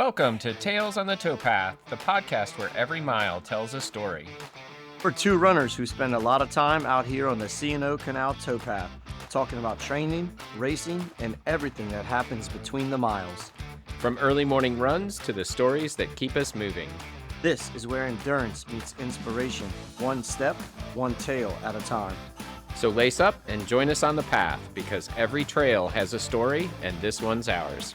Welcome to Tales on the Towpath, the podcast where every mile tells a story. We're two runners who spend a lot of time out here on the C&O Canal towpath, talking about training, racing, and everything that happens between the miles. From early morning runs to the stories that keep us moving. This is where endurance meets inspiration, one step, one tail at a time. So lace up and join us on the path, because every trail has a story, and this one's ours.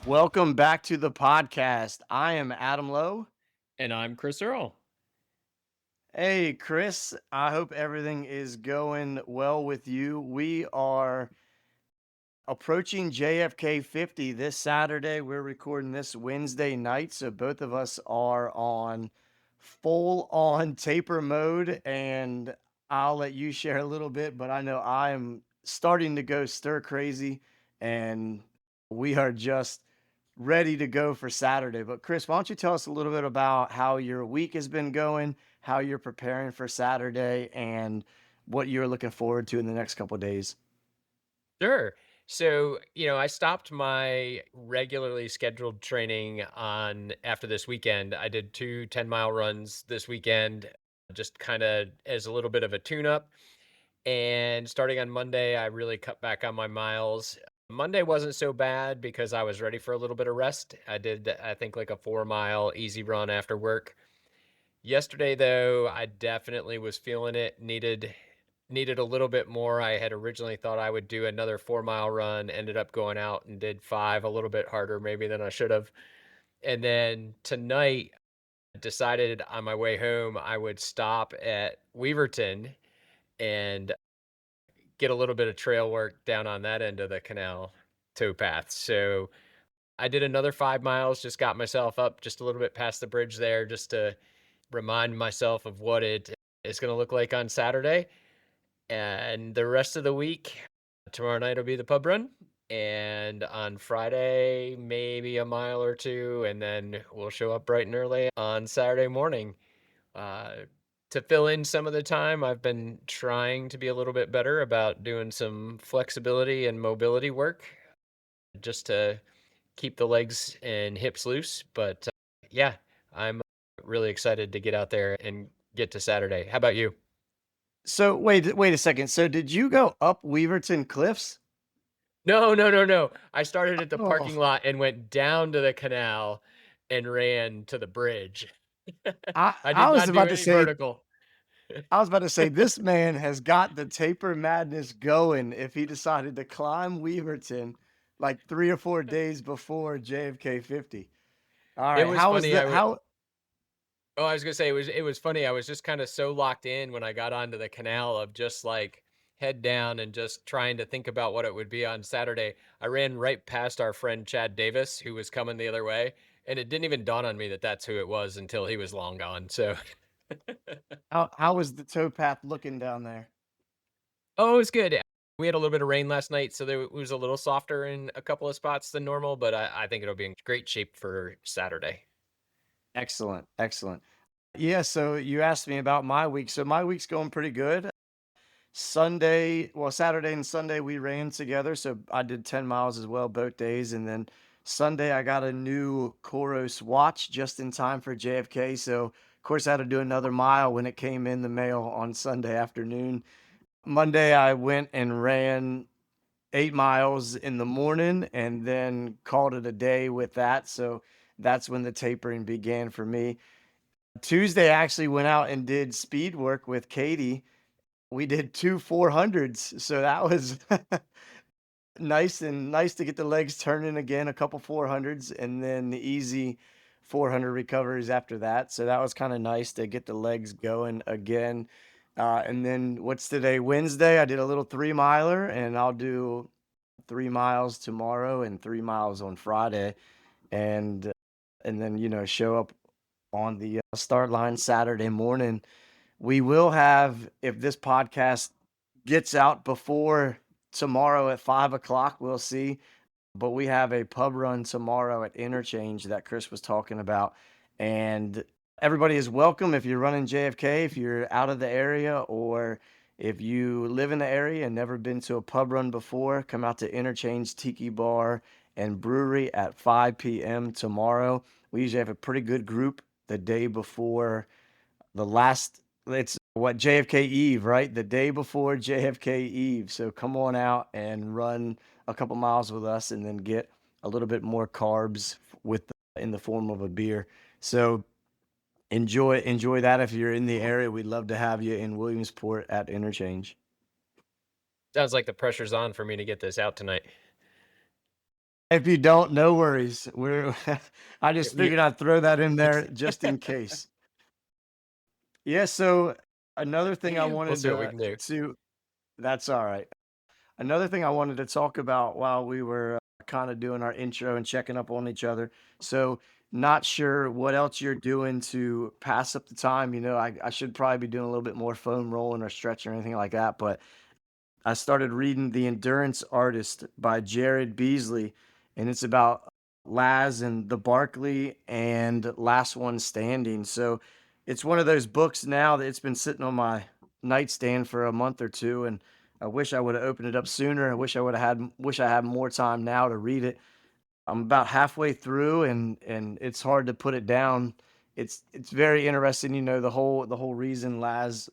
Welcome back to the podcast. I am Adam Lowe. And I'm Chris Earl. Hey, Chris, I hope everything is going well with you. We are approaching JFK 50 this Saturday. We're recording this Wednesday night, so both of us are on full on taper mode, and I'll let you share a little bit, but I know I am starting to go stir crazy, and we are just ready to go for Saturday. But Chris, why don't you tell us a little bit about how your week has been going, how you're preparing for Saturday, and what you're looking forward to in the next couple of days? Sure. So, I stopped my regularly scheduled training on after this weekend. I did two 10-mile runs this weekend, just kind of as a little bit of a tune-up. And starting on Monday, I really cut back on my miles. Monday wasn't so bad because I was ready for a little bit of rest. I did, I think, like a 4-mile easy run after work. Yesterday, though, I definitely was feeling it. Needed a little bit more. I had originally thought I would do another 4-mile run, ended up going out and did 5, a little bit harder maybe than I should have. And then tonight, decided on my way home I would stop at Weaverton and get a little bit of trail work down on that end of the canal towpath. So I did another 5 miles, just got myself up just a little bit past the bridge there, just to remind myself of what it is going to look like on Saturday. And the rest of the week, tomorrow night will be the pub run. And on Friday, maybe a mile or two. And then we'll show up bright and early on Saturday morning. Uh, to fill in some of the time, I've been trying to be a little bit better about doing some flexibility and mobility work just to keep the legs and hips loose. But yeah, I'm really excited to get out there and get to Saturday. How about you? So wait a second. So did you go up Weaverton Cliffs? No, no, no, no. I started at the Oh, parking lot and went down to the canal and ran to the bridge. I I I did was not do about to any say vertical. this man has got the taper madness going if he decided to climb Weaverton like 3 or 4 days before JFK 50. All It right, was how was funny. the how Oh, I was gonna say it was funny. I was just kind of so locked in when I got onto the canal of just like head down and just trying to think about what it would be on Saturday. I ran right past our friend Chad Davis, who was coming the other way, and it didn't even dawn on me that that's who it was until he was long gone. So, how was the towpath looking down there? oh, it was good. We had a little bit of rain last night, so it was a little softer in a couple of spots than normal, but I think it'll be in great shape for Saturday. Excellent, excellent. Yeah, so you asked me about my week. So my week's going pretty good. Saturday and Sunday we ran together. So I did 10 miles as well both days. And then Sunday I got a new Koros watch just in time for JFK. So of course I had to do another mile when it came in the mail on Sunday afternoon. Monday I went and ran 8 miles in the morning and then called it a day with that. So that's when the tapering began for me. Tuesday I actually went out and did speed work with Katie. We did 2 400s, so that was nice to get the legs turning again, a couple 400s, and then the easy 400 recoveries after that. So that was kind of nice to get the legs going again. And then what's today? Wednesday, I did a little 3 miler, and I'll do 3 miles tomorrow and 3 miles on Friday, and and then show up on the start line Saturday morning. We will have, if this podcast gets out before tomorrow at 5 o'clock, we'll see. But we have a pub run tomorrow at Interchange that Chris was talking about. And everybody is welcome if you're running JFK, if you're out of the area, or if you live in the area and never been to a pub run before, come out to Interchange Tiki Bar and Brewery at 5 p.m. tomorrow. We usually have a pretty good group the day before the last it's what JFK Eve, right? The day before JFK Eve. So come on out and run a couple miles with us and then get a little bit more carbs with in the form of a beer. So enjoy that if you're in the area. We'd love to have you in Williamsport at Interchange. Sounds like the pressure's on for me to get this out tonight. If you don't, no worries. We're I just You figured I'd throw that in there just in case. Yeah, so another thing I we'll wanted see what we can do. to that's all right. Another thing I wanted to talk about while we were kind of doing our intro and checking up on each other. So, not sure what else you're doing to pass up the time. I should probably be doing a little bit more foam rolling or stretching or anything like that. But I started reading The Endurance Artist by Jared Beasley, and it's about Laz and the Barkley and Last One Standing. So it's one of those books now that it's been sitting on my nightstand for a month or two, and I wish I would have opened it up sooner. I wish I had more time now to read it. I'm about halfway through, and it's hard to put it down. It's very interesting, the whole reason Laz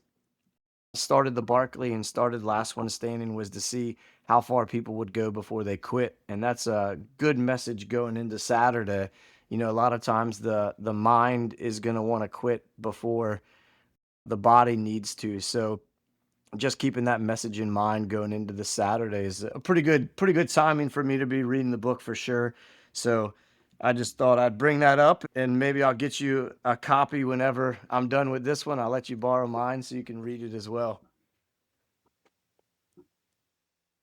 started the Barkley and started Last One Standing was to see how far people would go before they quit. And that's a good message going into Saturday. A lot of times the mind is going to want to quit before the body needs to. So just keeping that message in mind going into the Saturday is a pretty good timing for me to be reading the book for sure. So I just thought I'd bring that up, and maybe I'll get you a copy whenever I'm done with this one. I'll let you borrow mine so you can read it as well.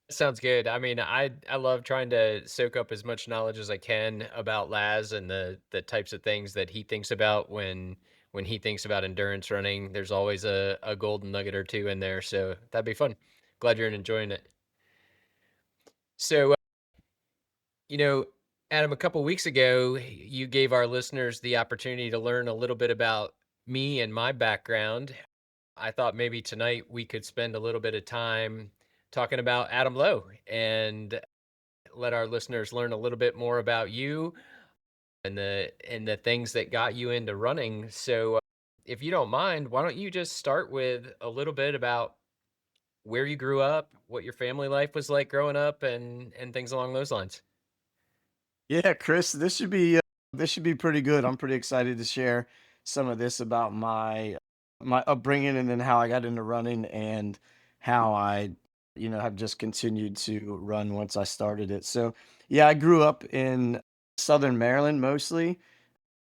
Sounds good. I mean, I love trying to soak up as much knowledge as I can about Laz and the types of things that he thinks about when he thinks about endurance running. There's always a golden nugget or two in there, so that'd be fun. Glad you're enjoying it. So, you know, Adam, a couple weeks ago, you gave our listeners the opportunity to learn a little bit about me and my background. I thought maybe tonight we could spend a little bit of time talking about Adam Lowe and let our listeners learn a little bit more about you and the things that got you into running. So, if you don't mind, why don't you just start with a little bit about where you grew up, what your family life was like growing up, and things along those lines. Yeah, Chris, this should be pretty good. I'm pretty excited to share some of this about my upbringing and then how I got into running and how I, have just continued to run once I started it. So, yeah, I grew up in Southern Maryland mostly.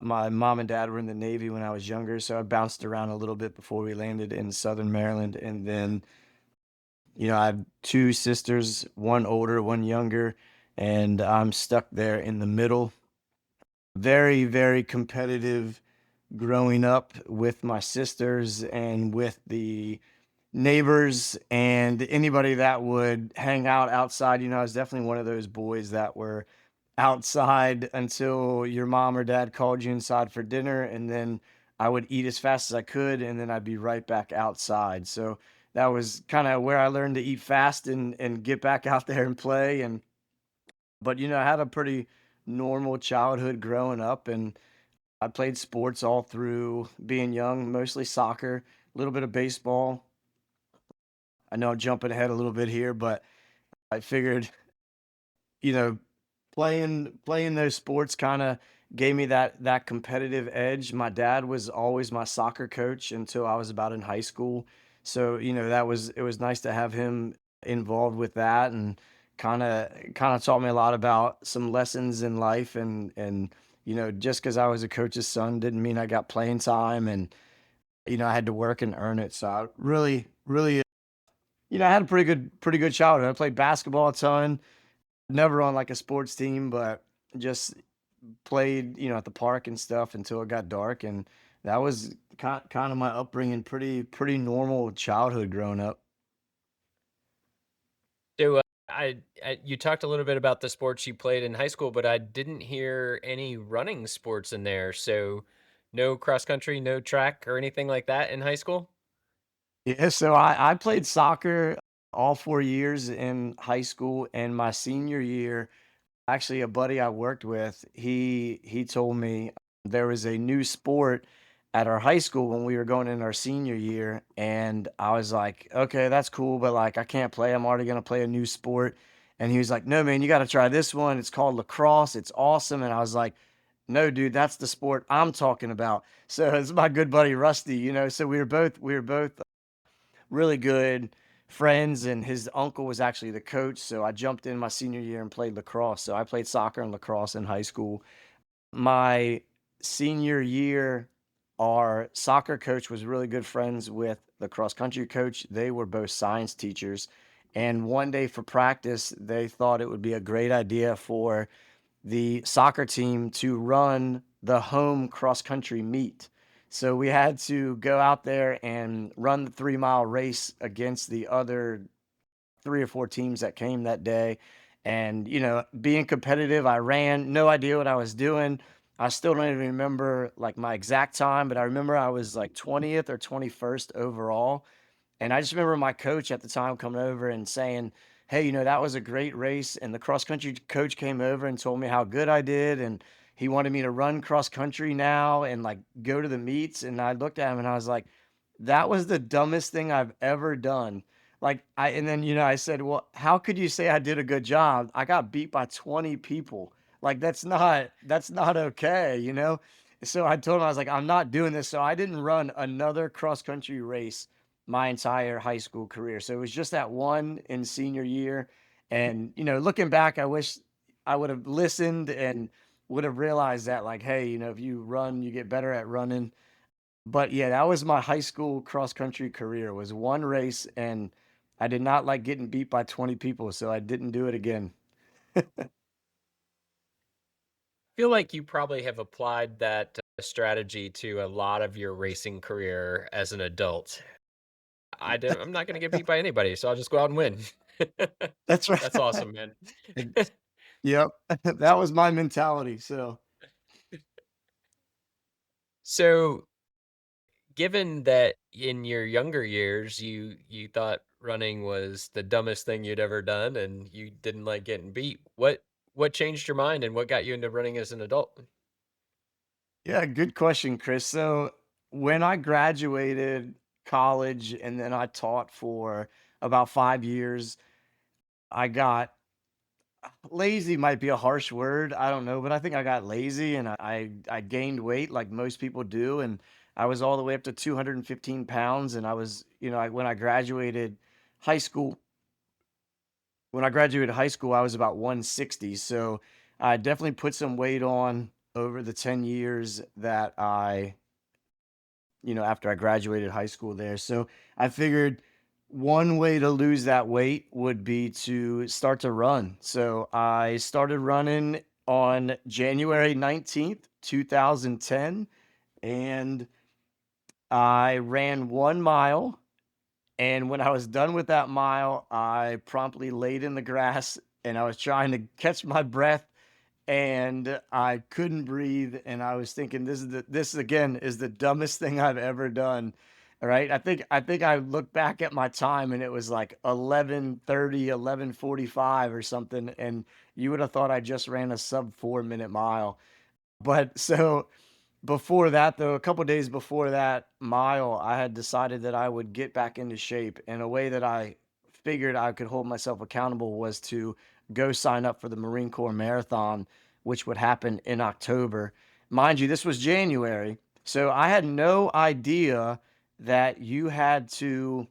My mom and dad were in the Navy when I was younger, so I bounced around a little bit before we landed in Southern Maryland. And then, I have two sisters, one older, one younger, and I'm stuck there in the middle. Very, very competitive growing up with my sisters and with the neighbors and anybody that would hang out outside. I was definitely one of those boys that were outside until your mom or dad called you inside for dinner, and then I would eat as fast as I could, and then I'd be right back outside. So that was kind of where I learned to eat fast and get back out there and play. And but I had a pretty normal childhood growing up, and I played sports all through being young, mostly soccer, a little bit of baseball. I know I'm jumping ahead a little bit here, but I figured, you know, playing those sports kind of gave me that competitive edge. My dad was always my soccer coach until I was about in high school. So, it was nice to have him involved with that, and kind of taught me a lot about some lessons in life. And just because I was a coach's son didn't mean I got playing time, and I had to work and earn it. So I really, really, I had a pretty good childhood. I played basketball a ton, never on like a sports team, but just played, at the park and stuff until it got dark. And that was kind of my upbringing, pretty normal childhood growing up. So, you talked a little bit about the sports you played in high school, but I didn't hear any running sports in there. So, no cross country, no track or anything like that in high school? Yeah, so I played soccer all 4 years in high school, and my senior year Actually, a buddy I worked with, he told me there was a new sport at our high school when we were going in our senior year, and I was like, "Okay, that's cool, but like I can't play. I'm already gonna play a new sport." And he was like, "No, man, you got to try this one. It's called lacrosse. It's awesome." And I was like, "No, dude, that's the sport I'm talking about." So it's my good buddy Rusty, So we were both really good friends, and his uncle was actually the coach. So I jumped in my senior year and played lacrosse. So I played soccer and lacrosse in high school. My senior year, our soccer coach was really good friends with the cross country coach. They were both science teachers. And one day for practice, they thought it would be a great idea for the soccer team to run the home cross country meet. So we had to go out there and run the 3 mile race against the other 3 or 4 teams that came that day. And, being competitive, I ran, no idea what I was doing. I still don't even remember like my exact time, but I remember I was like 20th or 21st overall. And I just remember my coach at the time coming over and saying, "Hey, that was a great race." And the cross country coach came over and told me how good I did. And he wanted me to run cross country now and like go to the meets. And I looked at him and I was like, that was the dumbest thing I've ever done. And then, I said, "Well, how could you say I did a good job? I got beat by 20 people. Like, that's not okay?" So I told him, I was like, "I'm not doing this." So I didn't run another cross country race my entire high school career. So it was just that one in senior year. And, looking back, I wish I would have listened and would have realized that, like, hey, if you run, you get better at running. But yeah, that was my high school cross country career was one race, and I did not like getting beat by 20 people, so I didn't do it again. Feel like you probably have applied that strategy to a lot of your racing career as an adult. I'm not gonna get beat by anybody, so I'll just go out and win. That's right. That's awesome, man. Ex Yep. That was my mentality, so So, given that in your younger years, you thought running was the dumbest thing you'd ever done and you didn't like getting beat, what changed your mind and what got you into running as an adult? yeah, good question, Chris. So, when I graduated college and then I taught for about 5 years, I got lazy might be a harsh word, I don't know, but I think I got lazy and I gained weight like most people do, and I was all the way up to 215 pounds, and I was, high school when I graduated high school, I was about 160, so I definitely put some weight on over the 10 years that after I graduated high school there. So I figured one way to lose that weight would be to start to run. So I started running on January 19th, 2010, and I ran 1 mile. And when I was done with that mile, I promptly laid in the grass and I was trying to catch my breath and I couldn't breathe, and I was thinking, this again is the dumbest thing I've ever done." All right. I think I looked back at my time and it was like 11:30, 11:45 or something. And you would have thought I just ran a sub 4 minute mile. But so before that, though, a couple days before that mile, I had decided that I would get back into shape. And a way that I figured I could hold myself accountable was to go sign up for the Marine Corps Marathon, which would happen in October. Mind you, this was January. So I had no idea that you had to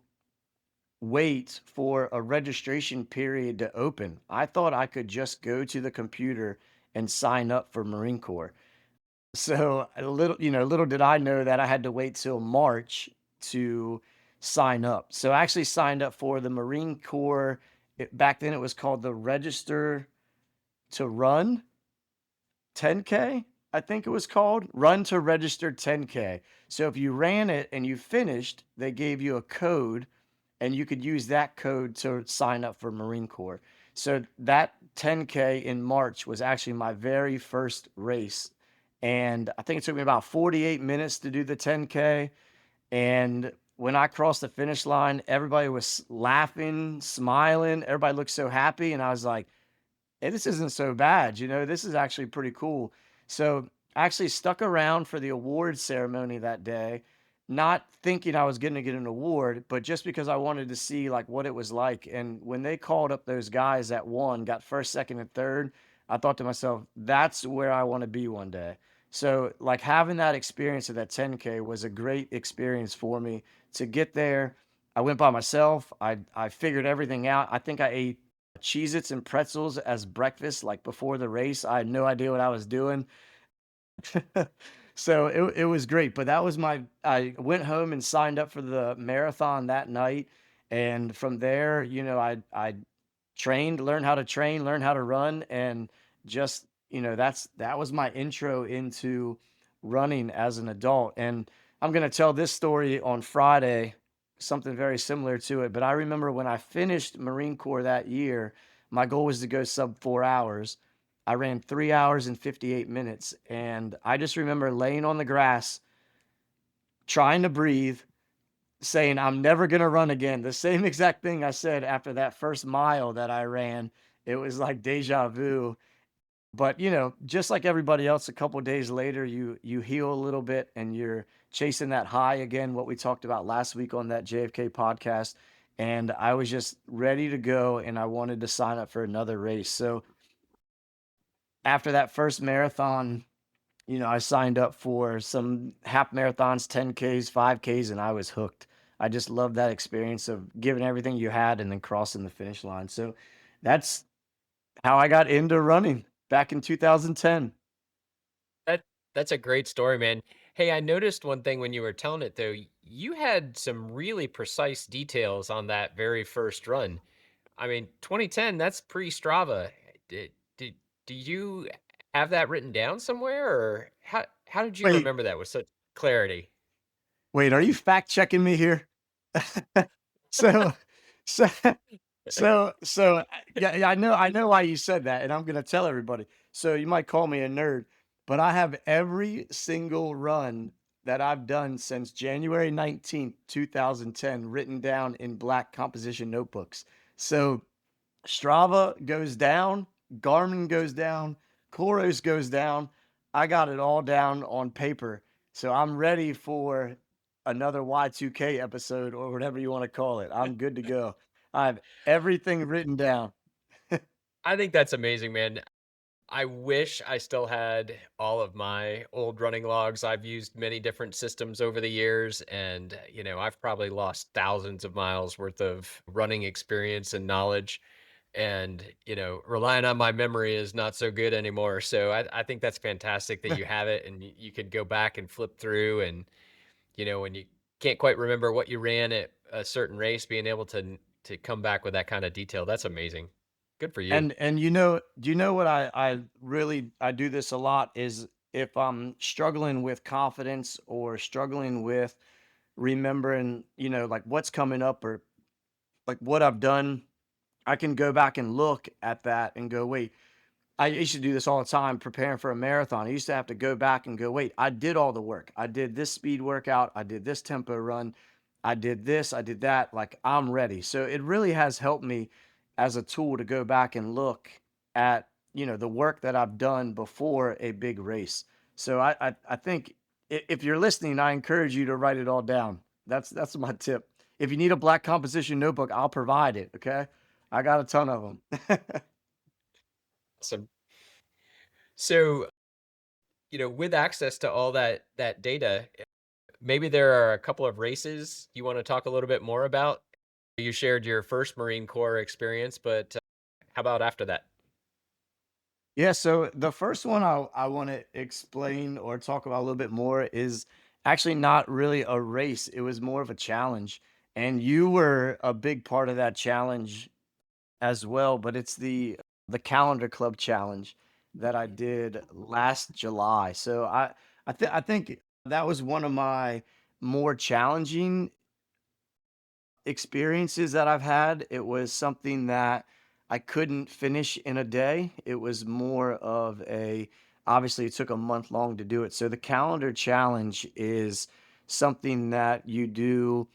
wait for a registration period to open. I thought I could just go to the computer and sign up for Marine Corps. So little did I know that I had to wait till March to sign up. So I actually signed up for the Marine Corps. Back then it was called the Register to Run 10K. I think it was called Run to Register 10K. So if you ran it and you finished, they gave you a code and you could use that code to sign up for Marine Corps. So that 10K in March was actually my very first race. And I think it took me about 48 minutes to do the 10K. And when I crossed the finish line, everybody was laughing, smiling. Everybody looked so happy. And I was like, Hey, this isn't so bad, this is actually pretty cool. So I actually stuck around for the awards ceremony that day, not thinking I was going to get an award, but just because I wanted to see like what it was like. And when they called up those guys that won, got first, second, and third, I thought to myself, that's where I want to be one day. So like having that experience of that 10K was a great experience for me to get there. I went by myself. I figured everything out. I think I ate Cheez-Its and pretzels as breakfast, like, before the race. I had no idea what I was doing. So it was great, but that was my I went home and signed up for the marathon that night, and from there, I trained, learned how to train, learned how to run, and just, that was my intro into running as an adult. And I'm gonna tell this story on Friday, something very similar to it. But I remember when I finished Marine Corps that year, my goal was to go sub 4 hours. I ran 3 hours and 58 minutes. And I just remember laying on the grass, trying to breathe, saying, I'm never going to run again. The same exact thing I said after that first mile that I ran. It was like deja vu. But, just like everybody else, a couple days later, you heal a little bit and you're chasing that high again, what we talked about last week on that JFK podcast. And I was just ready to go and I wanted to sign up for another race. So after that first marathon, I signed up for some half marathons, 10Ks, 5Ks, and I was hooked. I just loved that experience of giving everything you had and then crossing the finish line. So that's how I got into running back in 2010. That that's a great story, man. Hey, I noticed one thing when you were telling it though. You had some really precise details on that very first run. I mean, 2010, that's pre-Strava. Did do you have that written down somewhere, or how did you Wait, remember that with such clarity? wait, are you fact checking me here? So, so, yeah, yeah, I know why you said that, and I'm gonna tell everybody. So you might call me a nerd, but I have every single run that I've done since January 19th, 2010, written down in black composition notebooks. So Strava goes down, Garmin goes down, Koros goes down. I got it all down on paper. So I'm ready for another Y2K episode or whatever you want to call it. I'm good to go. I have everything written down. I think that's amazing, man. I wish I still had all of my old running logs. I've used many different systems over the years, and I've probably lost thousands of miles worth of running experience and knowledge. And relying on my memory is not so good anymore. So I think that's fantastic that you have it, and you could go back and flip through, and when you can't quite remember what you ran at a certain race, being able to come back with that kind of detail, that's amazing. Good for you. And do you know what I really I do this a lot is if I'm struggling with confidence or struggling with remembering, like what's coming up or like what I've done, I can go back and look at that and go, wait, I used to do this all the time preparing for a marathon. I used to have to go back and go, wait, I did all the work. I did this speed workout. I did this tempo run. I did this. I did that. Like I'm ready. So it really has helped me as a tool to go back and look at, the work that I've done before a big race. So I think if you're listening, I encourage you to write it all down. That's my tip. If you need a black composition notebook, I'll provide it. Okay. I got a ton of them. Awesome. So, with access to all that data, maybe there are a couple of races you want to talk a little bit more about. You shared your first Marine Corps experience, but how about after that? Yeah, so the first one I want to explain or talk about a little bit more is actually not really a race. It was more of a challenge. And you were a big part of that challenge as well, but it's the Calendar Club challenge that I did last July. So I think that was one of my more challenging experiences that I've had. It was something that I couldn't finish in a day. It was more of a obviously it took a month long to do it. So the calendar challenge is something that you do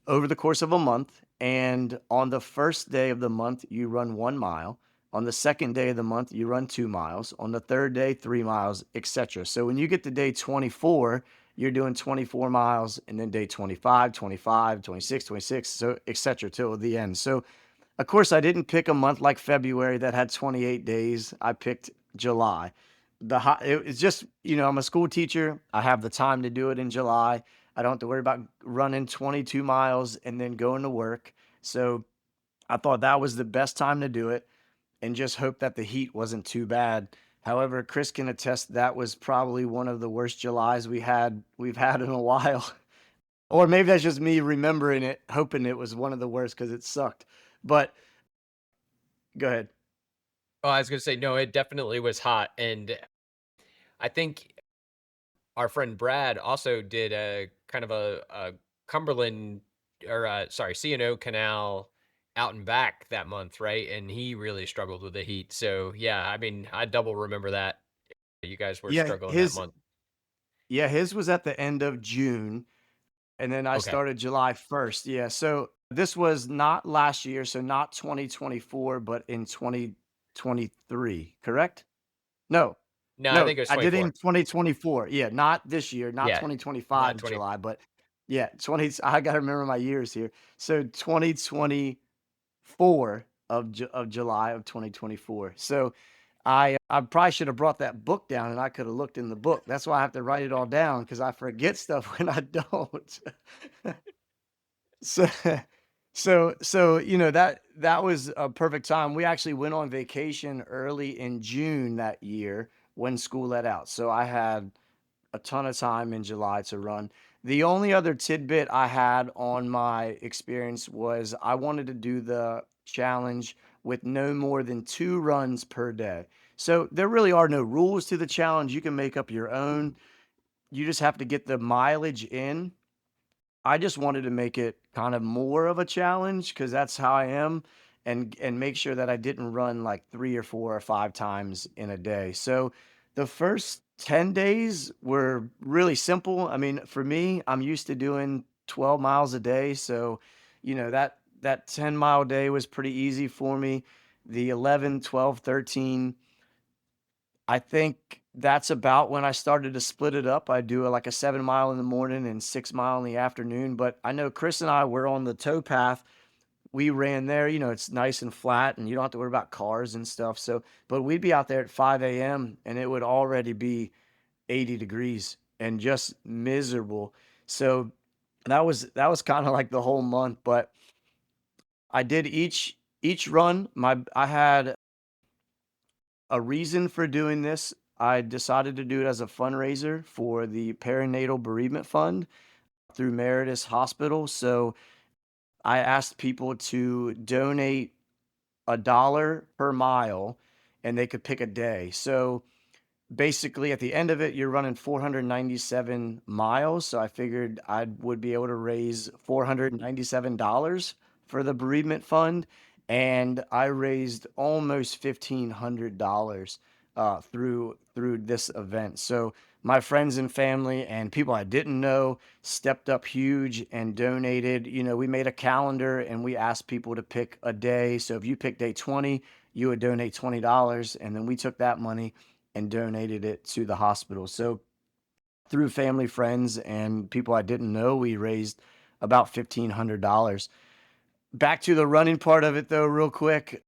over the course of a month, and on the first day of the month you run 1 mile. On the second day of the month, you run 2 miles. On the third day, 3 miles, etc. So when you get to day 24, you're doing 24 miles, and then day 25, 25, 26, 26, so etc. till the end. So of course, I didn't pick a month like February that had 28 days. I picked July. It's just, I'm a school teacher. I have the time to do it in July. I don't have to worry about running 22 miles and then going to work. So I thought that was the best time to do it and just hope that the heat wasn't too bad. However, Chris can attest that was probably one of the worst Julys we've had in a while. Or maybe that's just me remembering it, hoping it was one of the worst because it sucked. But go ahead. Oh, I was gonna say, no, it definitely was hot, and I think our friend Brad also did a kind of a Cumberland or, sorry, C&O Canal out and back that month, right? And he really struggled with the heat. So, yeah, I mean, I double remember that. You guys were Yeah, struggling that his month. yeah, his was at the end of June, and then I Okay. started July 1st. Yeah, so this was not last year, so not 2024, but in 2023, correct? No. No, I No, think it was I did it in 24. 2024. Yeah, not this year, not Yeah, not 2025 20. July, but yeah, 20 I gotta remember my years here. So 2024 of July of 2024. So I probably should have brought that book down and I could have looked in the book. That's why I have to write it all down because I forget stuff when I don't. So so that was a perfect time. We actually went on vacation early in June that year when school let out. So I had a ton of time in July to run. The only other tidbit I had on my experience was I wanted to do the challenge with no more than 2 runs per day. So there really are no rules to the challenge. You can make up your own. You just have to get the mileage in. I just wanted to make it kind of more of a challenge because that's how I am, and make sure that I didn't run like 3 or 4 or 5 times in a day. So the first 10 days were really simple. I mean, for me, I'm used to doing 12 miles a day, so that 10-mile day was pretty easy for me. The 11, 12, 13, I think that's about when I started to split it up. I do like a 7 mile in the morning and 6 mile in the afternoon. But I know Chris and I were on the towpath. We ran there, it's nice and flat and you don't have to worry about cars and stuff. So, but we'd be out there at 5 a.m. and it would already be 80 degrees and just miserable. So that was kind of like the whole month. But I did each run. I had a reason for doing this. I decided to do it as a fundraiser for the Perinatal Bereavement Fund through Meritus Hospital. So I asked people to donate $1 per mile and they could pick a day. So basically at the end of it, you're running 497 miles. So I figured I would be able to raise $497 for the bereavement fund. And I raised almost $1,500 through this event. So my friends and family and people I didn't know stepped up huge and donated. We made a calendar and we asked people to pick a day. So if you pick day 20, you would donate $20. And then we took that money and donated it to the hospital. So through family, friends, and people I didn't know, we raised about $1,500. Back to the running part of it, though, real quick.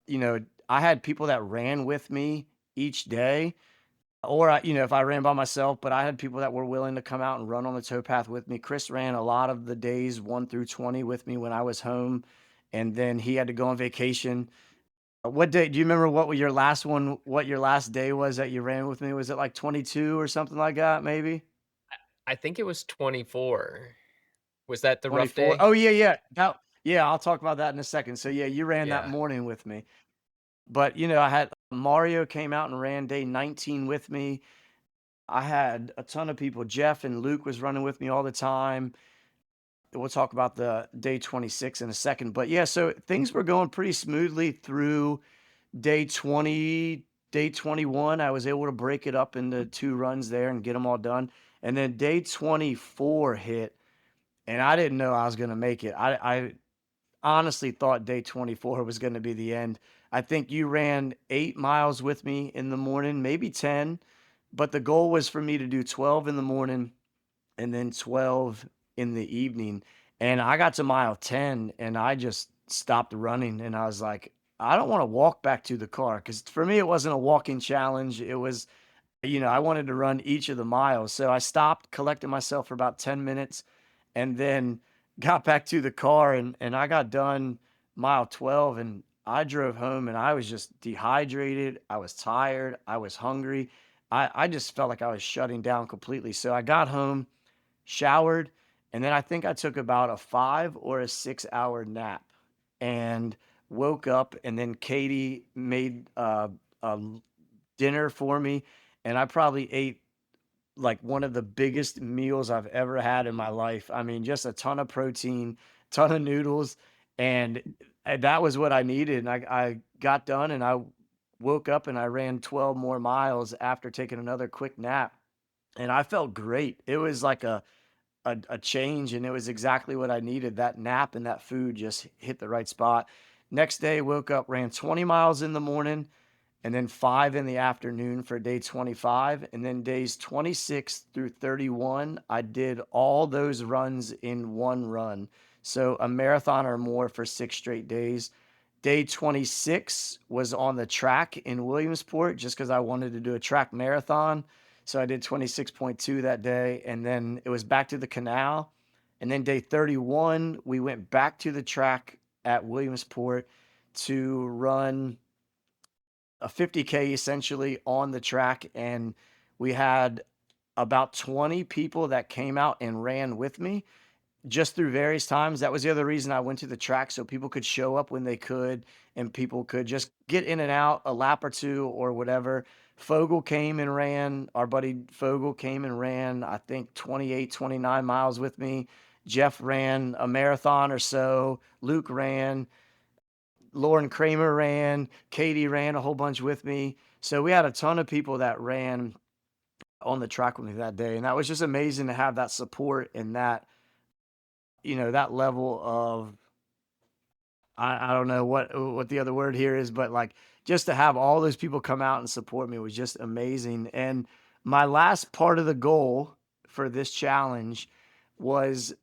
I had people that ran with me each day, or if I ran by myself, but I had people that were willing to come out and run on the towpath with me. Chris ran a lot of the days 1 through 20 with me when I was home, and then he had to go on vacation. What day do you remember what your last day was that you ran with me? Was it like 22 or something like that, maybe? I think it was 24. Was that the rough 24? day? Oh, yeah, yeah. Yeah, I'll talk about that in a second. So, yeah, you ran that Yeah. morning with me. But, I had Mario came out and ran day 19 with me. I had a ton of people. Jeff and Luke was running with me all the time. We'll talk about the day 26 in a second. But yeah, so things were going pretty smoothly through day 20, day 21. I was able to break it up into 2 runs there and get them all done. And then day 24 hit, and I didn't know I was gonna make it. I honestly thought day 24 was gonna be the end. I think you ran 8 miles with me in the morning, maybe 10, but the goal was for me to do 12 in the morning and then 12 in the evening. And I got to mile 10 and I just stopped running and I was like, I don't want to walk back to the car because for me, it wasn't a walking challenge. It was, I wanted to run each of the miles. So I stopped, collected myself for about 10 minutes, and then got back to the car and I got done mile 12 and I drove home and I was just dehydrated. I was tired. I was hungry. I just felt like I was shutting down completely. So I got home, showered, and then I think I took about a 5 or a 6 hour nap and woke up. And then Katie made a dinner for me, and I probably ate like one of the biggest meals I've ever had in my life. I mean, just a ton of protein, ton of noodles, and that was what I needed. And I got done and I woke up and I ran 12 more miles after taking another quick nap. And I felt great. It was like a change, and it was exactly what I needed. That nap and that food just hit the right spot. Next day, woke up, ran 20 miles in the morning, and then 5 in the afternoon for day 25. And then days 26 through 31, I did all those runs in one run. So a marathon or more for 6 straight days. Day 26 was on the track in Williamsport just because I wanted to do a track marathon. So I did 26.2 that day. And then it was back to the canal. And then day 31, we went back to the track at Williamsport to run a 50K essentially on the track. And we had about 20 people that came out and ran with me just through various times. That was the other reason I went to the track, so people could show up when they could and people could just get in and out a lap or two or whatever. Fogel came and ran. Our buddy Fogel came and ran, I think 28, 29 miles with me. Jeff ran a marathon or so. Luke ran. Lauren Kramer ran, Katie ran a whole bunch with me. So we had a ton of people that ran on the track with me that day. And that was just amazing to have that support and that, that level of, I don't know what the other word here is, but like just to have all those people come out and support me was just amazing. And my last part of the goal for this challenge was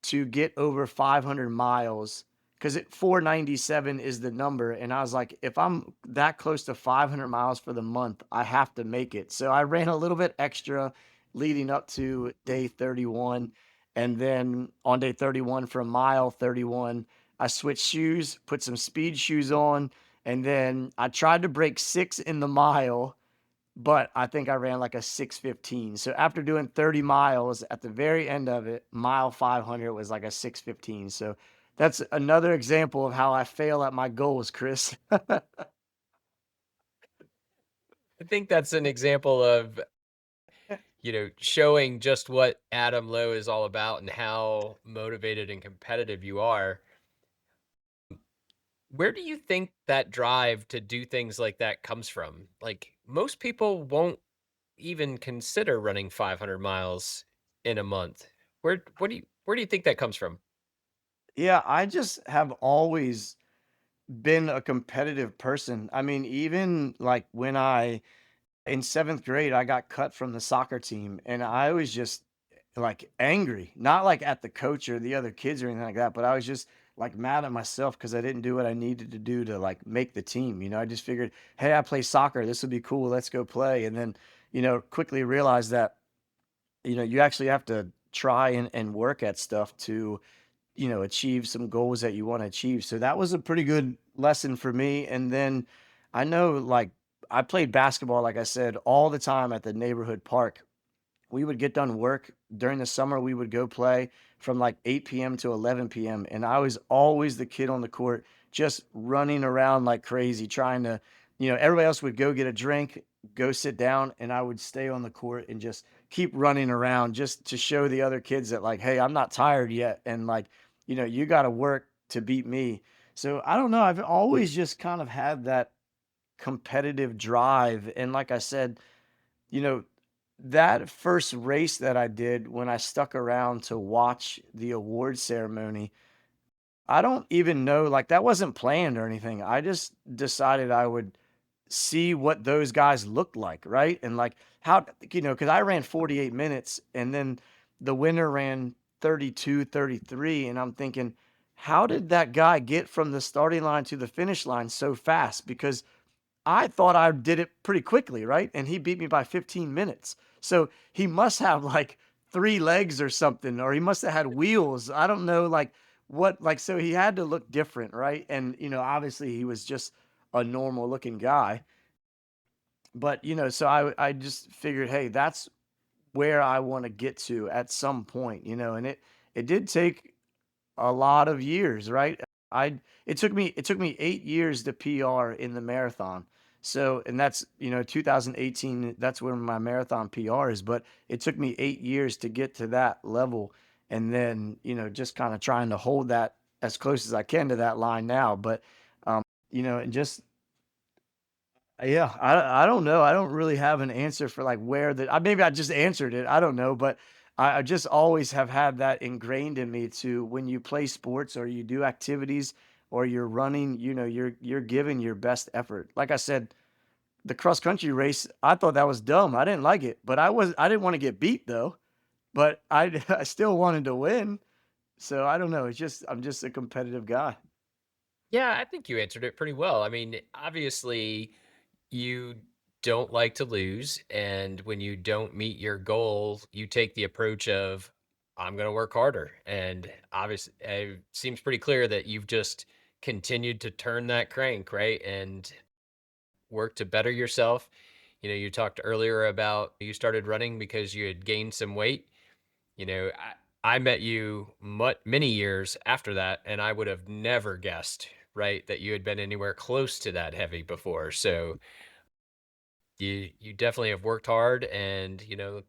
to get over 500 miles because 497 is the number. And I was like, if I'm that close to 500 miles for the month, I have to make it. So I ran a little bit extra leading up to day 31. And then on day 31, from mile 31, I switched shoes, put some speed shoes on. And then I tried to break 6 in the mile, but I think I ran like a 6:15. So after doing 30 miles at the very end of it, mile 500 was like a 6:15. So that's another example of how I fail at my goals, Chris. I think that's an example of, showing just what Adam Lowe is all about and how motivated and competitive you are. Where do you think that drive to do things like that comes from? Like, most people won't even consider running 500 miles in a month. Where do you think that comes from? Yeah, I just have always been a competitive person. I mean, even like when I in 7th grade, I got cut from the soccer team, and I was just, like, angry, not, like, at the coach or the other kids or anything like that, but I was just, like, mad at myself because I didn't do what I needed to do to, like, make the team. I just figured, "Hey, I play soccer, this would be cool, let's go play," and then, quickly realized that, you actually have to try and work at stuff to, achieve some goals that you wanna achieve. So that was a pretty good lesson for me. And then I know, like, I played basketball, like I said, all the time at the neighborhood park. We would get done work during the summer. We would go play from like 8 p.m. to 11 p.m. And I was always the kid on the court, just running around like crazy, trying to, everybody else would go get a drink, go sit down, and I would stay on the court and just keep running around just to show the other kids that, like, hey, I'm not tired yet. And like, you got to work to beat me. So I don't know. I've always just kind of had that competitive drive. And like I said, you know, that first race that I did when I stuck around to watch the award ceremony, I don't even know, like, that wasn't planned or anything. I just decided I would see what those guys looked like, right? And, like, how, because I ran 48 minutes and then the winner ran 32, 33, and I'm thinking, how did that guy get from the starting line to the finish line so fast? Because I thought I did it pretty quickly, right? And he beat me by 15 minutes. So he must have like 3 legs or something, or he must have had wheels. I don't know, like what, like, so he had to look different, right? And, obviously he was just a normal looking guy. But, so I just figured, hey, that's where I want to get to at some point, and it did take a lot of years, right? I it took me 8 years to PR in the marathon. So, and that's, 2018, that's when my marathon PR is, but it took me 8 years to get to that level, and then, just kinda trying to hold that as close as I can to that line now, but, and just yeah, I don't know. I don't really have an answer for like where the maybe I just answered it. I don't know, but I just always have had that ingrained in me to when you play sports or you do activities or you're running, you're giving your best effort. Like I said, the cross country race, I thought that was dumb. I didn't like it, but I didn't want to get beat though. But I I still wanted to win. So I don't know. It's just I'm just a competitive guy. Yeah, I think you answered it pretty well. I mean, obviously, you don't like to lose, and when you don't meet your goal, you take the approach of, I'm going to work harder. And obviously, it seems pretty clear that you've just continued to turn that crank, right? And work to better yourself. You talked earlier about you started running because you had gained some weight. I met you many years after that, and I would have never guessed, right, that you had been anywhere close to that heavy before. So you definitely have worked hard, and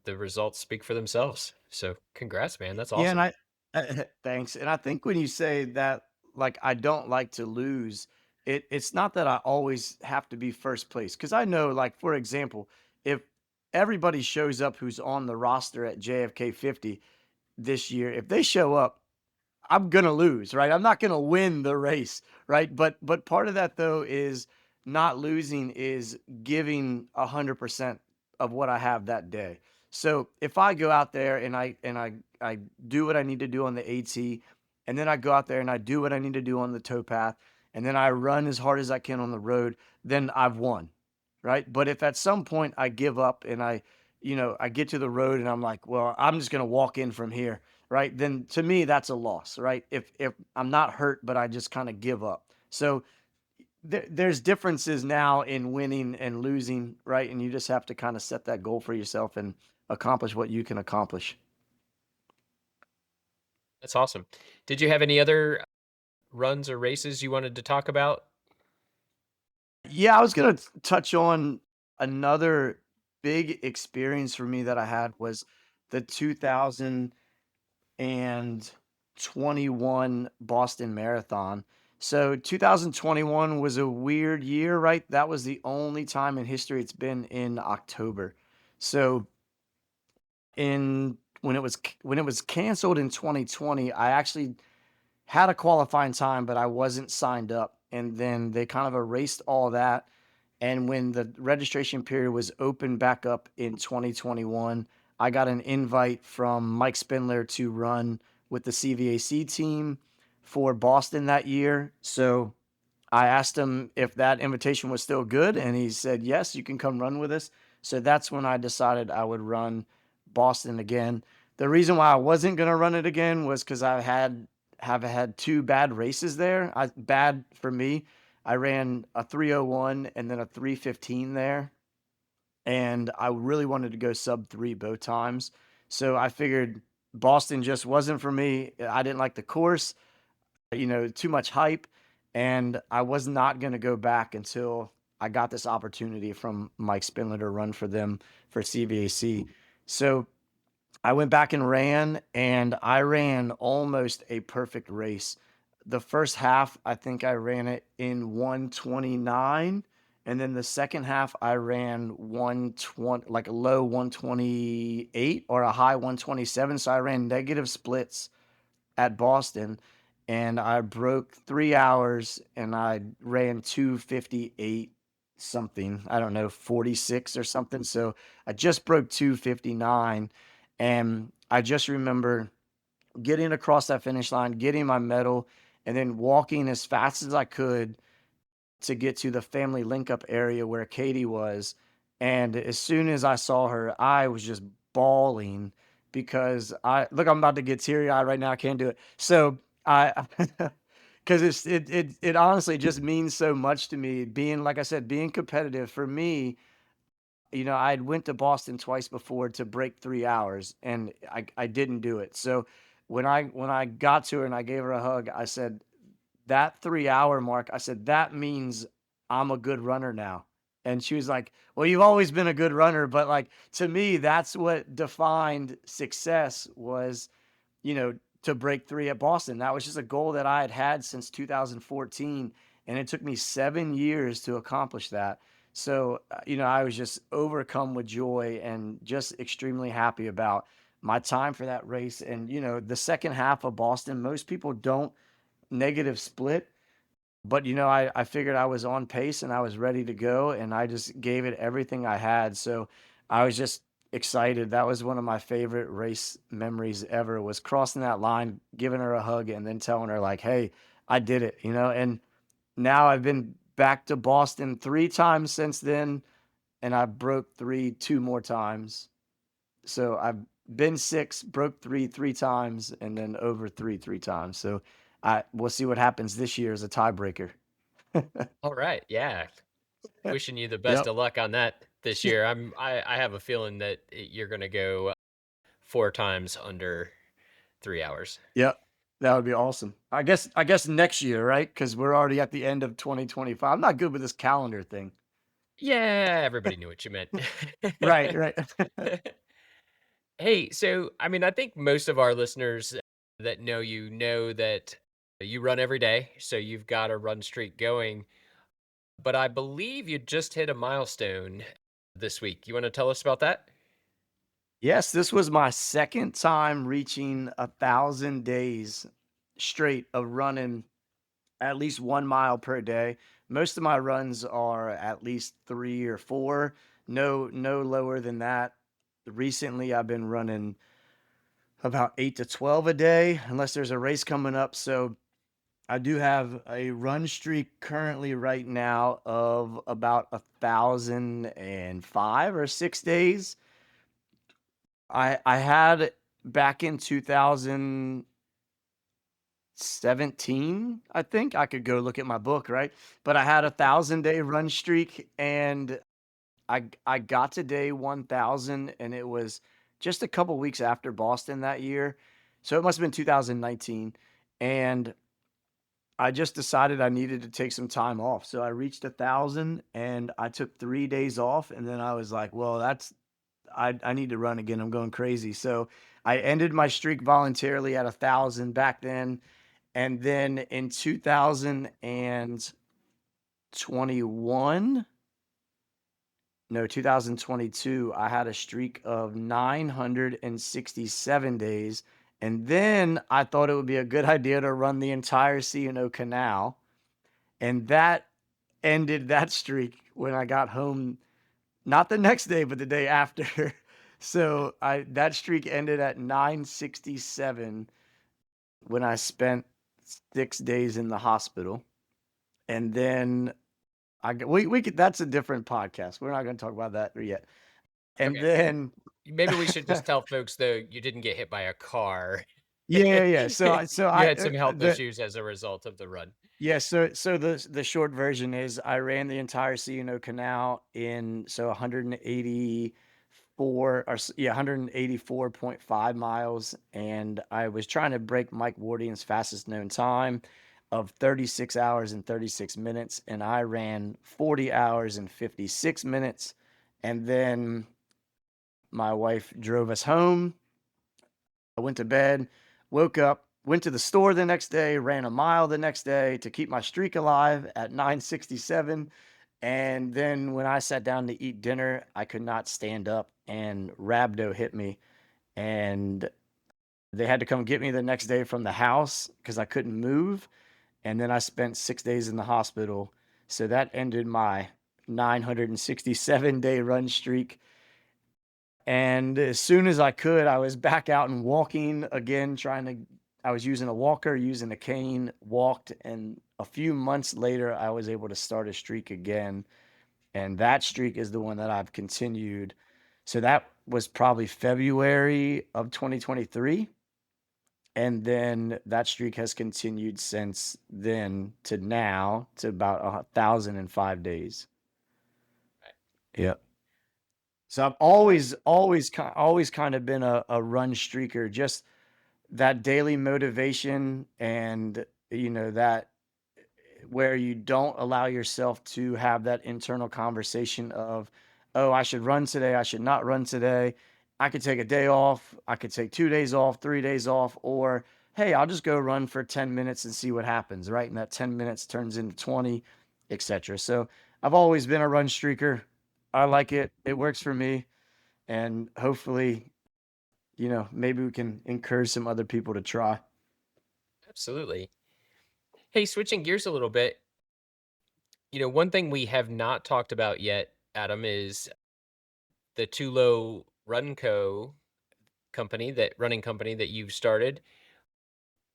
the results speak for themselves. So congrats, man. That's Yeah, and awesome. thanks. And I think when you say that, like, I don't like to lose, it's not that I always have to be first place. Cause I know, like, for example, if everybody shows up who's on the roster at JFK 50 this year, if they show up, I'm gonna lose, right? I'm not gonna win the race, right? But part of that though is not losing is giving 100% of what I have that day. So if I go out there and I do what I need to do on the AT, and then I go out there and I do what I need to do on the towpath, and then I run as hard as I can on the road, then I've won, right? But if at some point I give up and I get to the road and I'm like, well, I'm just gonna walk in from here, right? Then to me, that's a loss, right? If I'm not hurt, but I just kind of give up. So there's differences now in winning and losing, right? And you just have to kind of set that goal for yourself and accomplish what you can accomplish. That's awesome. Did you have any other runs or races you wanted to talk about? Yeah, I was gonna touch on another big experience for me that I had was the 2021 Boston Marathon. So 2021 was a weird year, right? That was the only time in history it's been in October. So in when it was canceled in 2020, I actually had a qualifying time, but I wasn't signed up. And then they kind of erased all that. And when the registration period was opened back up in 2021, I got an invite from Mike Spindler to run with the CVAC team for Boston that year. So I asked him if that invitation was still good, and he said, yes, you can come run with us. So that's when I decided I would run Boston again. The reason why I wasn't going to run it again was because have had 2 bad races there. Bad for me. I ran a 3:01 and then a 3:15 there, and I really wanted to go sub 3 both times. So I figured Boston just wasn't for me. I didn't like the course, too much hype, and I was not going to go back until I got this opportunity from Mike Spindler to run for them for CVAC. So I went back and I ran almost a perfect race. The first half, I think I ran it in 129. And then the second half, I ran 120, like a low 128 or a high 127. So I ran negative splits at Boston. and I broke 3 hours and I ran 2:58 something. I don't know, 46 or something. So I just broke 2:59, and I just remember getting across that finish line, getting my medal, and then walking as fast as I could to get to the family link up area where Katie was. And as soon as I saw her, I was just bawling because I'm about to get teary eyed right now. I can't do it. So I, because it honestly just means so much to me. Being, like I said, being competitive for me, I'd went to Boston twice before to break 3 hours, and I didn't do it. So when I got to her and I gave her a hug, I said, "That 3-hour mark," I said, "That means I'm a good runner now." And she was like, "Well, you've always been a good runner," but, like, to me, that's what defined success was, to break 3 at Boston. That was just a goal that I had had since 2014, and it took me 7 years to accomplish that. So, I was just overcome with joy and just extremely happy about my time for that race. And, the second half of Boston, most people don't negative split, but, I figured I was on pace and I was ready to go, and I just gave it everything I had. So I was just excited. That was one of my favorite race memories ever, was crossing that line, giving her a hug, and then telling her like, "Hey, I did it," and now I've been back to Boston 3 times since then, and I broke 3 2 more times. So I've been 6, broke 3 3 times, and then over 3 3 times. So we'll see what happens this year as a tiebreaker. All right, yeah. Wishing you the best Yep. of luck on that this year. I have a feeling that you're gonna go 4 times under 3 hours. Yep. That would be awesome. I guess next year, right? Because we're already at the end of 2025. I'm not good with this calendar thing. Yeah, everybody knew what you meant. Right, right. Hey, so, I mean, I think most of our listeners that know that you run every day, so you've got a run streak going, but I believe you just hit a milestone this week. You wanna tell us about that? Yes, this was my second time reaching 1,000 days straight of running at least 1 mile per day. Most of my runs are at least 3 or 4, no lower than that. Recently, I've been running about 8 to 12 a day unless there's a race coming up. So I do have a run streak currently right now of about 1,005 or 6 days. I had back in 2017, I think. I could go look at my book, right? But I had a 1,000-day run streak, and I got to day 1,000, and it was just a couple weeks after Boston that year. So it must have been 2019, and I just decided I needed to take some time off. So I reached 1,000 and I took 3 days off, and then I was like, "Well, I need to run again. I'm going crazy." So I ended my streak voluntarily at 1,000 back then, and then in 2021, no, 2022, I had a streak of 967 days, and then I thought it would be a good idea to run the entire C&O Canal, and that ended that streak when I got home, not the next day, but the day after. So I that streak ended at 967 when I spent 6 days in the hospital. And then we could, that's a different podcast. We're not going to talk about that yet. And Okay. then Maybe we should just tell folks, though, you didn't get hit by a car. yeah, yeah, yeah. You had some health The issues as a result of the run. yeah, so the short version is I ran the entire C&O Canal in 184 or 184.5 miles, and I was trying to break Mike Wardian's fastest known time of 36 hours and 36 minutes, and I ran 40 hours and 56 minutes, and then my wife drove us home. I went to bed, woke up, went to the store the next day, ran a mile the next day to keep my streak alive at 967. And then when I sat down to eat dinner, I could not stand up and rhabdo hit me. And They had to come get me the next day from the house because I couldn't move. And then I spent 6 days in the hospital. So that ended my 967-day run streak. And as soon as I could, I was back out and walking again, I was using a walker, using a cane, walked. And a few months later, I was able to start a streak again. And that streak is the one that I've continued. So that was probably February of 2023. And then that streak has continued since then to now to about 1,005 days. Yep. So I've Right. always kind of been a run streaker, just that daily motivation and that where you don't allow yourself to have that internal conversation of, oh, I should run today, I should not run today. I could take a day off, I could take 2 days off, 3 days off, or hey, I'll just go run for 10 minutes and see what happens, right? And that 10 minutes turns into 20, etc. So I've always been a run streaker. I like it. It works for me. And hopefully, maybe we can encourage some other people to try. Absolutely. Hey, switching gears a little bit, one thing we have not talked about yet, Adam, is the Tulo Run Co. company, that running company that you've started.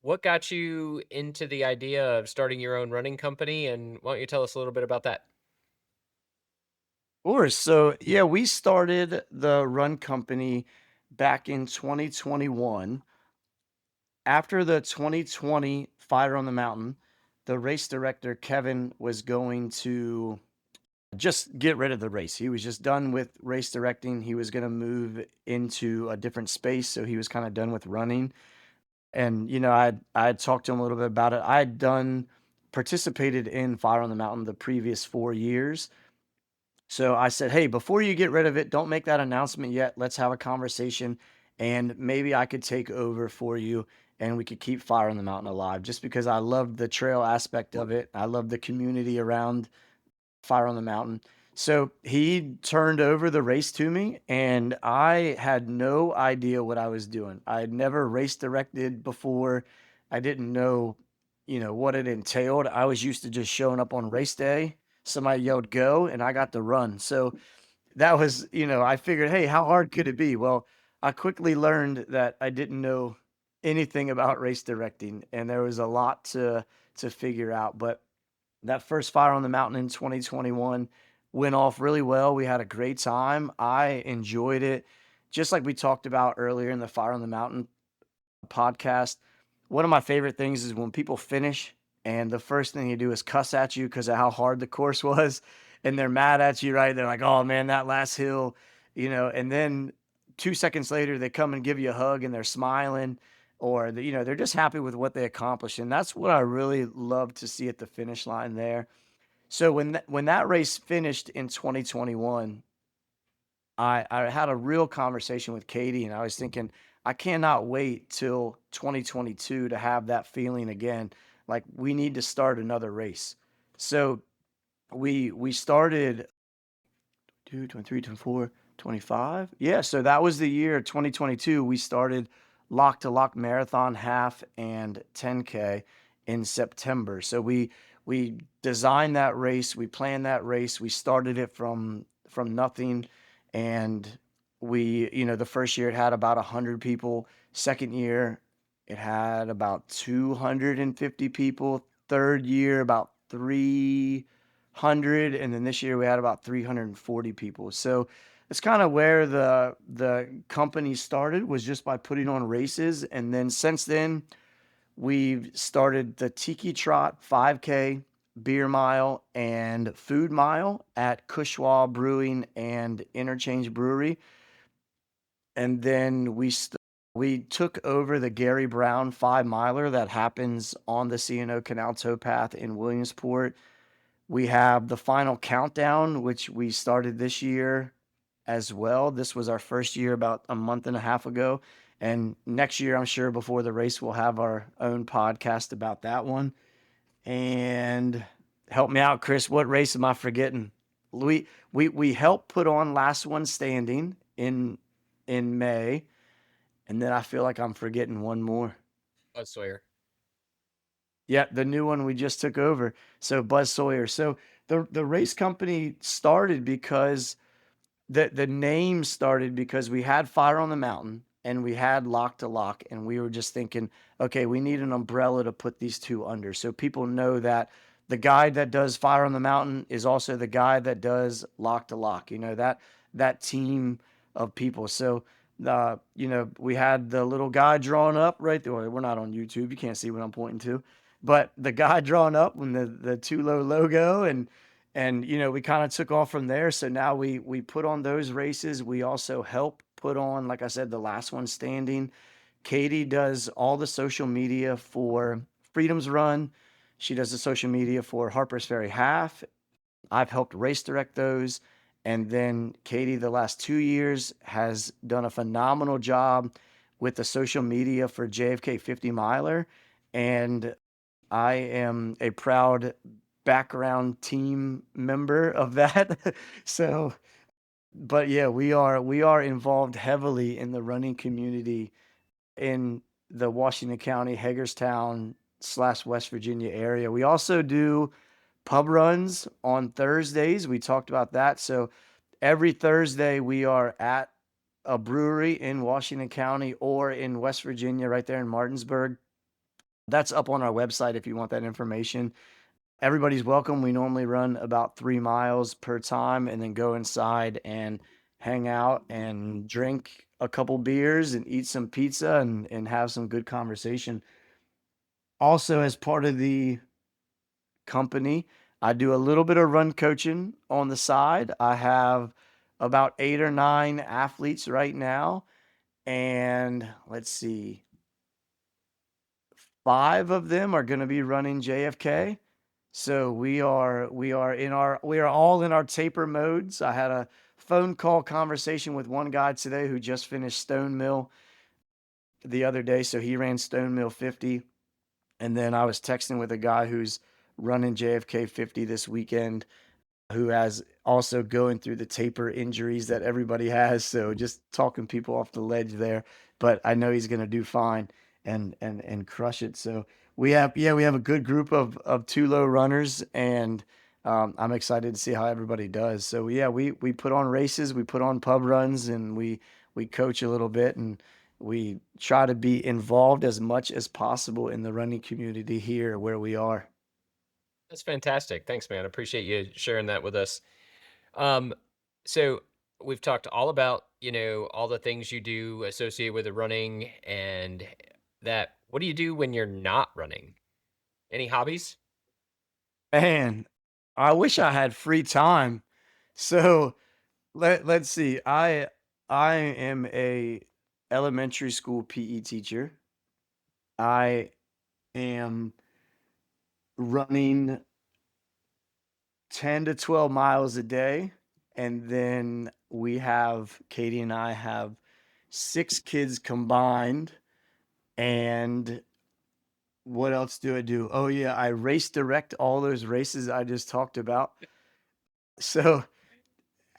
What got you into the idea of starting your own running company? And why don't you tell us a little bit about that? Or so yeah, we started the run company back in 2021. After the 2020 Fire on the Mountain, the race director Kevin was going to just get rid of the race. He was just done with race directing. He was going to move into a different space, so he was kind of done with running. And I had talked to him a little bit about it. I had done participated in Fire on the Mountain the previous 4 years. So I said, hey, before you get rid of it, don't make that announcement yet. Let's have a conversation and maybe I could take over for you and we could keep Fire on the Mountain alive just because I loved the trail aspect of it. I love the community around Fire on the Mountain. So he turned over the race to me, and I had no idea what I was doing. I had never race directed before. I didn't know, what it entailed. I was used to just showing up on race day. Somebody yelled go, and I got to run. So that was, I figured, hey, how hard could it be? Well, I quickly learned that I didn't know anything about race directing, and there was a lot to figure out. But that first Fire on the Mountain in 2021 went off really well. We had a great time. I enjoyed it. Just like we talked about earlier in the Fire on the Mountain podcast, one of my favorite things is when people finish and the first thing you do is cuss at you because of how hard the course was. And they're mad at you, right? They're like, oh man, that last hill, and then 2 seconds later, they come and give you a hug and they're smiling or, they're just happy with what they accomplished. And that's what I really love to see at the finish line there. So when that race finished in 2021, I had a real conversation with Katie, and I was thinking, I cannot wait till 2022 to have that feeling again. Like we need to start another race. So we started 22, 23, 24, 25. Yeah, so that was the year 2022. We started Lock to Lock Marathon half and 10K in September. So we designed that race, we planned that race, we started it from nothing, and the first year it had about 100 people. Second year it had about 250 people. Third year about 300, and then this year we had about 340 people. So it's kind of where the company started, was just by putting on races, and then since then we've started the Tiki Trot 5K, Beer Mile, and Food Mile at Cushwa Brewing and Interchange Brewery. And then we took over the Gary Brown 5 miler that happens on the C&O Canal Towpath in Williamsport. We have the Final Countdown, which we started this year as well. This was our first year about a month and a half ago. And next year, I'm sure before the race, we'll have our own podcast about that one. And help me out, Chris. What race am I forgetting? We helped put on Last One Standing in May. and then I feel like I'm forgetting one more. Bud Sawyer. Yeah, the new one we just took over. So Buzz Sawyer. So the race company started because the name started because we had Fire on the Mountain and we had Lock to Lock, and we were just thinking, okay, we need an umbrella to put these two under so people know that the guy that does Fire on the Mountain is also the guy that does Lock to Lock. You know that team of people. So we had the little guy drawn up right there. We're not on YouTube. You can't see what I'm pointing to, but the guy drawn up when the Tulo logo and we kind of took off from there. So now we put on those races. We also help put on, like I said, the last one standing. Katie does all the social media for Freedom's Run. She does the social media for Harper's Ferry Half. I've helped race direct those. And then Katie, the last 2 years, has done a phenomenal job with the social media for JFK 50 miler. And I am a proud background team member of that. So, but yeah, we are involved heavily in the running community in the Washington County, Hagerstown slash West Virginia area. We also do pub runs on Thursdays. We talked about that. So every Thursday we are at a brewery in Washington County or in West Virginia, right there in Martinsburg. That's up on our website if you want that information. Everybody's welcome. We normally run about 3 miles per time and then go inside and hang out and drink a couple beers and eat some pizza and have some good conversation. Also, as part of the company, I do a little bit of run coaching on the side. I have about 8 or 9 athletes right now. And let's see, 5 of them are gonna be running JFK. So we are all in our taper modes. I had a phone call conversation with one guy today who just finished Stone Mill the other day, so he ran Stone Mill 50, and then I was texting with a guy who's running JFK 50 this weekend who has also going through the taper injuries that everybody has. So just talking people off the ledge there, but I know he's going to do fine and crush it. So we have a good group of two low runners, and I'm excited to see how everybody does. So yeah, we put on races, we put on pub runs, and we coach a little bit, and we try to be involved as much as possible in the running community here where we are. That's fantastic. Thanks, man. I appreciate you sharing that with us. Um, so we've talked all about, all the things you do associated with the running and that. What do you do when you're not running? Any hobbies? Man, I wish I had free time. So let's see. I am a elementary school PE teacher. I am running 10 to 12 miles a day. And then Katie and I have 6 kids combined. And what else do I do? Oh yeah, I race direct all those races I just talked about. So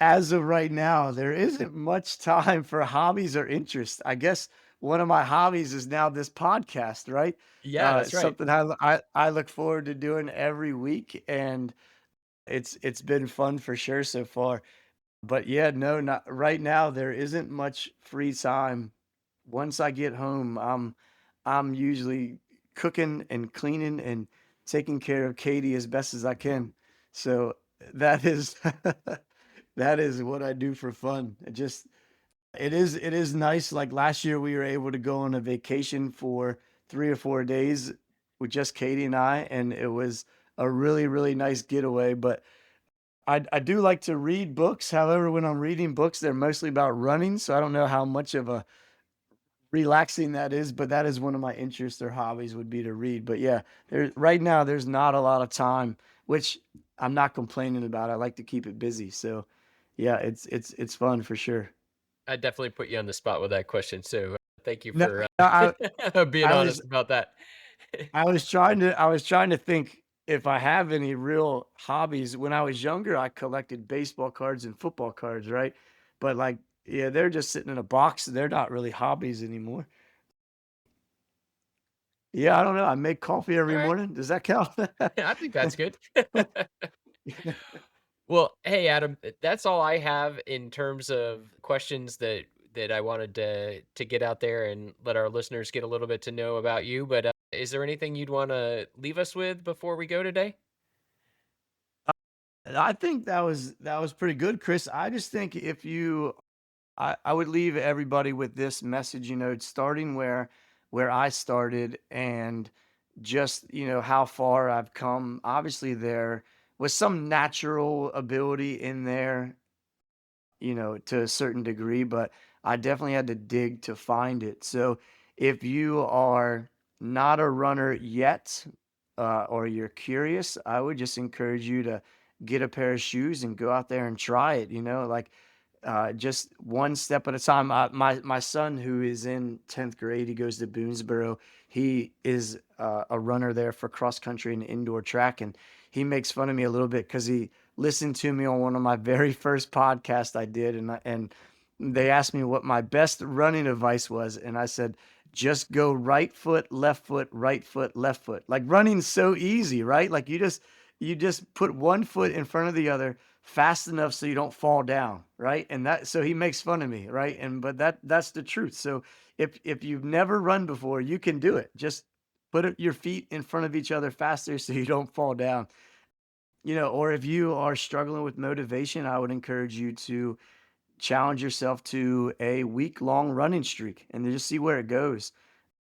as of right now, there isn't much time for hobbies or interests. I guess one of my hobbies is now this podcast, right? Yeah, that's right. Something I look forward to doing every week, and it's been fun for sure so far. But yeah, no, not right now. There isn't much free time. Once I get home, I'm usually cooking and cleaning and taking care of Katie as best as I can. So that is that is what I do for fun. It is nice. Like last year, we were able to go on a vacation for 3 or 4 days with just Katie and I, and it was a really really nice getaway. But I do like to read books. However, when I'm reading books, they're mostly about running, so I don't know how much of a relaxing that is, but that is one of my interests or hobbies would be to read. But yeah, right now there's not a lot of time, which I'm not complaining about. I like to keep it busy. So yeah, it's fun for sure. I definitely put you on the spot with that question. So thank you No, for I being I was honest about that. I was trying to think if I have any real hobbies. When I was younger, I collected baseball cards and football cards, right? But like Yeah, they're just sitting in a box. They're not really hobbies anymore. Yeah, I don't know. I make coffee every Alright. morning. Does that count? I think that's good. Well, hey, Adam, that's all I have in terms of questions that I wanted to get out there and let our listeners get a little bit to know about you. But is there anything you'd want to leave us with before we go today? I think that was pretty good, Chris. I just think if you I would leave everybody with this message, you know, starting where I started and just, you know, how far I've come. Obviously there was some natural ability in there, you know, to a certain degree, but I definitely had to dig to find it. So if you are not a runner yet, or you're curious, I would just encourage you to get a pair of shoes and go out there and try it. You know, like just one step at a time. My son, who is in 10th grade, he goes to Boonesboro. He is a runner there for cross country and indoor track, and he makes fun of me a little bit because he listened to me on one of my very first podcasts I did, and they asked me what my best running advice was, and I said, just go right foot, left foot, right foot, left foot. Like running's so easy, right? Like you just put one foot in front of the other fast enough so you don't fall down, right? And that so he makes fun of me, right? And but that's the truth. So if you've never run before, you can do it. Just put your feet in front of each other faster so you don't fall down. You know, or if you are struggling with motivation, I would encourage you to challenge yourself to a week-long running streak and just see where it goes.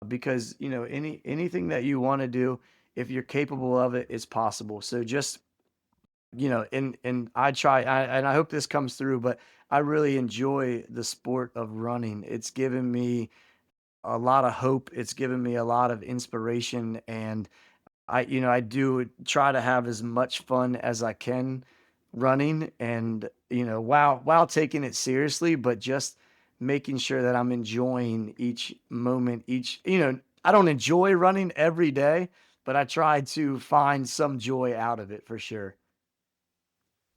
Because, you know, anything that you want to do, if you're capable of it, it's possible. So just, you know, and and I hope this comes through, but I really enjoy the sport of running. It's given me a lot of hope. It's given me a lot of inspiration, and you know, I do try to have as much fun as I can running and, you know, while taking it seriously, but just making sure that I'm enjoying each moment, you know, I don't enjoy running every day, but I try to find some joy out of it for sure.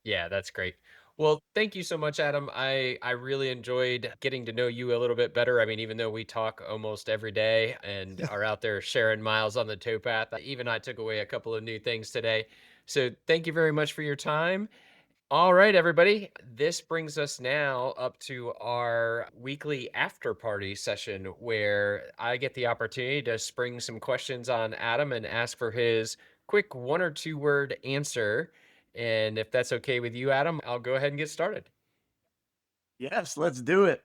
Yeah, that's great. Well, thank you so much, Adam. I really enjoyed getting to know you a little bit better. I mean, even though we talk almost every day and are out there sharing miles on the towpath, even I took away a couple of new things today. So thank you very much for your time. All right, everybody. This brings us now up to our weekly after party session where I get the opportunity to spring some questions on Adam and ask for his quick one or two word answer. And if that's okay with you, Adam, I'll go ahead and get started. Yes, let's do it.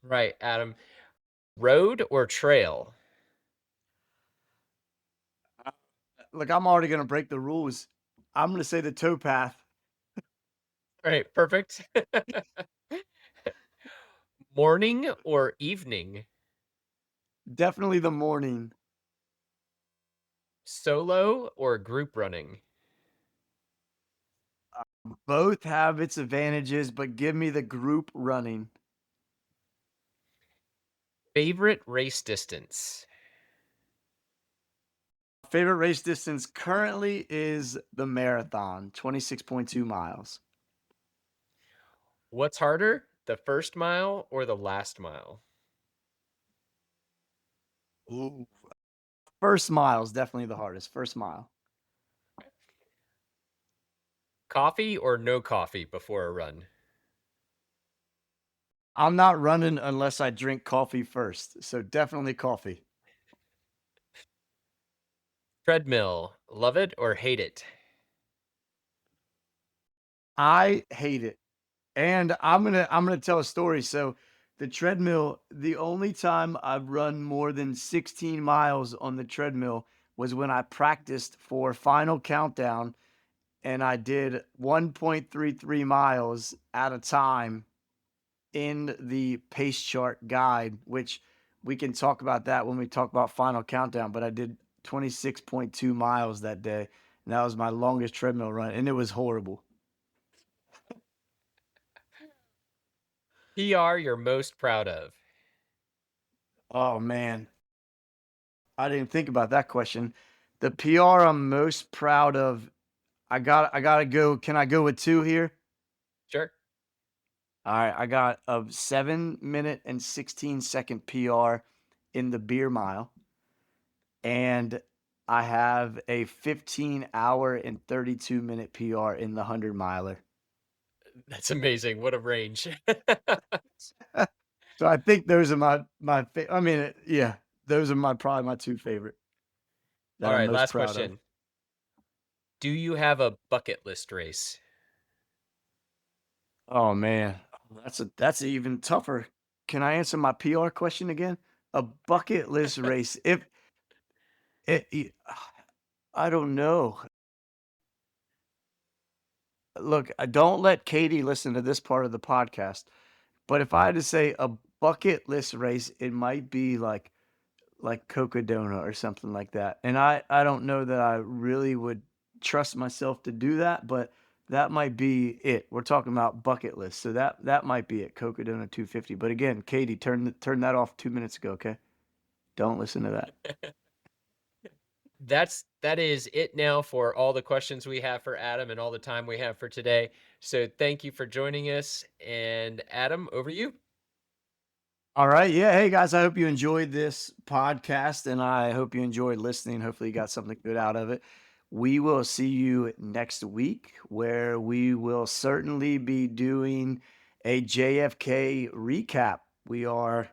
Right, Adam. Road or trail? Uh, Look, I'm already going to break the rules. I'm going to say the towpath. Right, perfect. Morning or evening? Definitely the morning. Solo or group running? Both have its advantages, but give me the group running. Favorite race distance? Favorite race distance currently is the marathon, 26.2 miles. What's harder, the first mile or the last mile? Ooh. First mile is definitely the hardest. First mile. Coffee or no coffee before a run? I'm not running unless I drink coffee first. So definitely coffee. Treadmill, love it or hate it? I hate it. And I'm gonna tell a story. So the treadmill, the only time I've run more than 16 miles on the treadmill was when I practiced for final countdown and I did 1.33 miles at a time in the pace chart guide, which we can talk about that when we talk about final countdown. But I did 26.2 miles that day, and that was my longest treadmill run, and it was horrible. PR you're most proud of? Oh man, I didn't think about that question. The PR I'm most proud of, I gotta go. Can I go with two here? Sure. All right, I got a 7 minute and 16-second PR in the beer mile, and I have a 15-hour and 32-minute PR in the 100 miler. That's amazing. What a range. So I think those are I mean, yeah, those are my probably my two favorite All that I'm right, most last proud of. question. Do you have a bucket list race? Oh man, that's even tougher. Can I answer my PR question again? A bucket list race. If it, I don't know. Look, don't let Katie listen to this part of the podcast. But if I had to say a bucket list race, it might be like Cocodona or something like that. And I don't know that I really would trust myself to do that, but that might be it. We're talking about bucket list, so that might be it. Cocodona 250. But again, Katie, turn that off 2 minutes ago. Okay, don't listen to that. That is it now for all the questions we have for Adam and all the time we have for today. So thank you for joining us. And Adam, over to you. All right. Yeah. Hey, guys, I hope you enjoyed this podcast and I hope you enjoyed listening. Hopefully, you got something good out of it. We will see you next week where we will certainly be doing a JFK recap. We are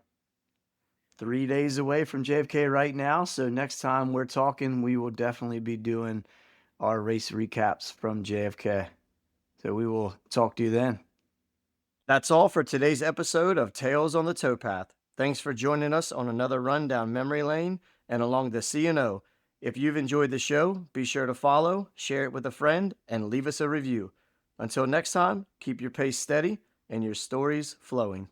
3 days away from JFK right now. So, next time we're talking, we will definitely be doing our race recaps from JFK. So, we will talk to you then. That's all for today's episode of Tales on the Towpath. Thanks for joining us on another run down memory lane and along the C&O. If you've enjoyed the show, be sure to follow, share it with a friend, and leave us a review. Until next time, keep your pace steady and your stories flowing.